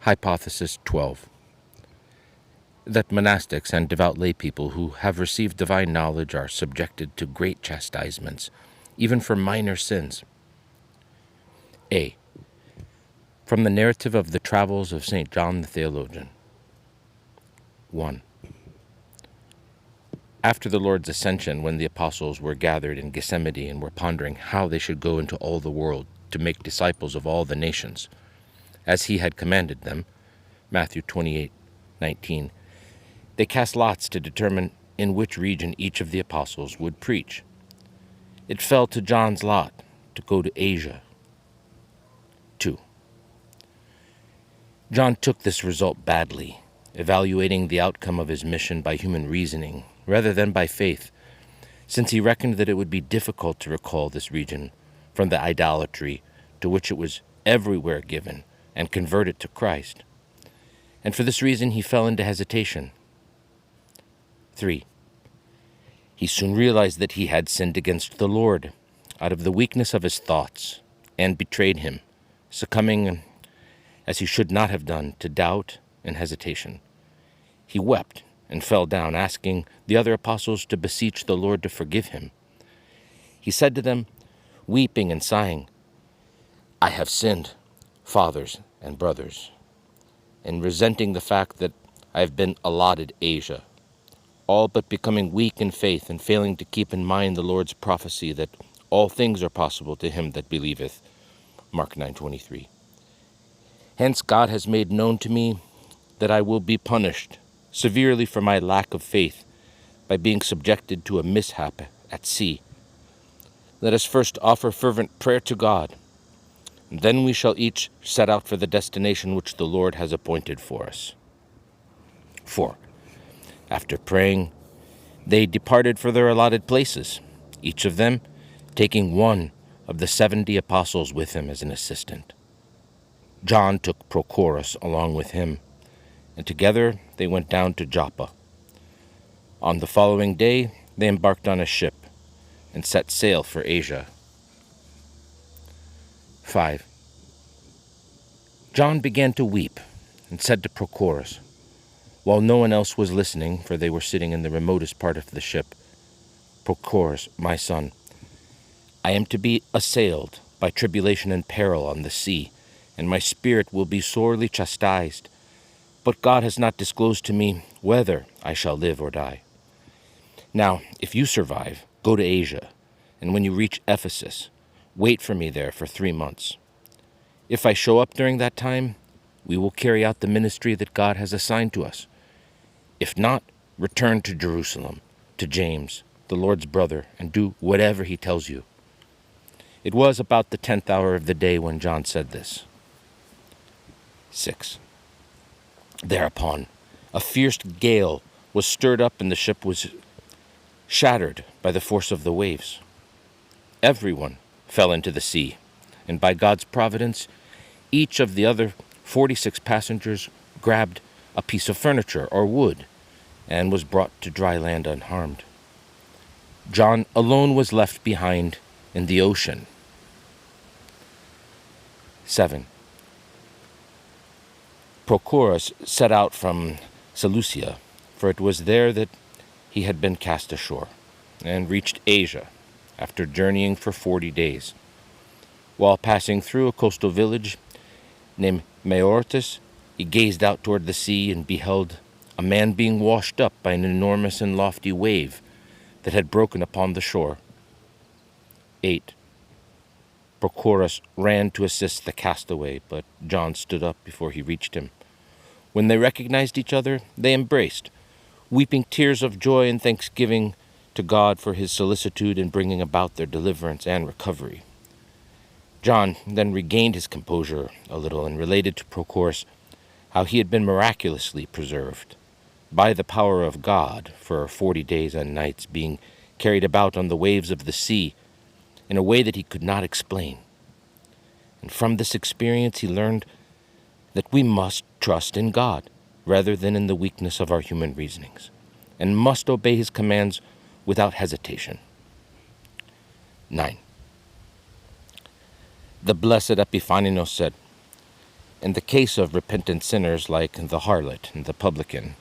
Hypothesis 12. That monastics and devout laypeople who have received divine knowledge are subjected to great chastisements, even for minor sins. A. From the narrative of the travels of St. John the Theologian. 1. After the Lord's ascension, when the apostles were gathered in Gethsemane and were pondering how they should go into all the world to make disciples of all the nations, as he had commanded them, Matthew 28:19, they cast lots to determine in which region each of the apostles would preach. It fell to John's lot to go to Asia. 2. John took this result badly, evaluating the outcome of his mission by human reasoning rather than by faith, since he reckoned that it would be difficult to recall this region from the idolatry to which it was everywhere given and convert it to Christ. And for this reason he fell into hesitation. 3. He soon realized that he had sinned against the Lord out of the weakness of his thoughts and betrayed him, succumbing, as he should not have done, to doubt and hesitation. He wept and fell down, asking the other apostles to beseech the Lord to forgive him. He said to them, weeping and sighing, "I have sinned, fathers and brothers, in resenting the fact that I have been allotted Asia, all but becoming weak in faith and failing to keep in mind the Lord's prophecy that all things are possible to him that believeth." Mark 9:23. Hence God has made known to me that I will be punished severely for my lack of faith by being subjected to a mishap at sea. Let us first offer fervent prayer to God, and then we shall each set out for the destination which the Lord has appointed for us. 4. After praying, they departed for their allotted places, each of them taking one of the 70 apostles with him as an assistant. John took Prochorus along with him, and together they went down to Joppa. On the following day they embarked on a ship and set sail for Asia. 5. John began to weep and said to Prochorus, while no one else was listening, for they were sitting in the remotest part of the ship, "Prochorus, my son, I am to be assailed by tribulation and peril on the sea, and my spirit will be sorely chastised. But God has not disclosed to me whether I shall live or die. Now, if you survive, go to Asia, and when you reach Ephesus, wait for me there for 3 months. If I show up during that time, we will carry out the ministry that God has assigned to us. If not, return to Jerusalem, to James, the Lord's brother, and do whatever he tells you." It was about the 10th hour of the day when John said this. 6. Thereupon, a fierce gale was stirred up, and the ship was shattered by the force of the waves. Everyone fell into the sea, and by God's providence, each of the other 46 passengers grabbed a piece of furniture or wood and was brought to dry land unharmed. John alone was left behind in the ocean. 7. Prochorus set out from Seleucia, for it was there that he had been cast ashore, and reached Asia after journeying for 40 days. While passing through a coastal village named Maortis, he gazed out toward the sea and beheld a man being washed up by an enormous and lofty wave that had broken upon the shore. 8. Prochorus ran to assist the castaway, but John stood up before he reached him. When they recognized each other, they embraced, weeping tears of joy and thanksgiving to God for his solicitude in bringing about their deliverance and recovery. John then regained his composure a little and related to Prochorus how he had been miraculously preserved by the power of God for 40 days and nights, being carried about on the waves of the sea in a way that he could not explain. And from this experience he learned that we must trust in God rather than in the weakness of our human reasonings, and must obey his commands without hesitation. 9. The blessed Epiphanios said, In the case of repentant sinners like the harlot and the publican,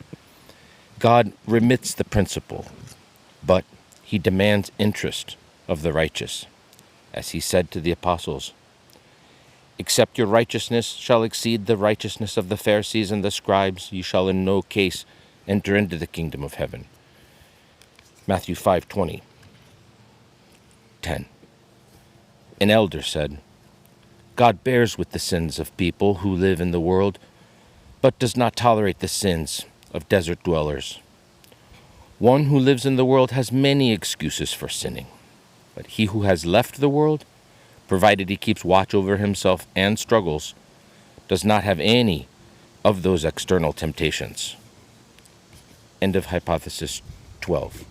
God remits the principal, but he demands interest of the righteous, as he said to the apostles, "Except your righteousness shall exceed the righteousness of the Pharisees and the scribes, you shall in no case enter into the kingdom of heaven." Matthew 5:20. 10. An elder said, "God bears with the sins of people who live in the world, but does not tolerate the sins of desert dwellers. One who lives in the world has many excuses for sinning, but he who has left the world, provided he keeps watch over himself and struggles, does not have any of those external temptations." End of hypothesis 12.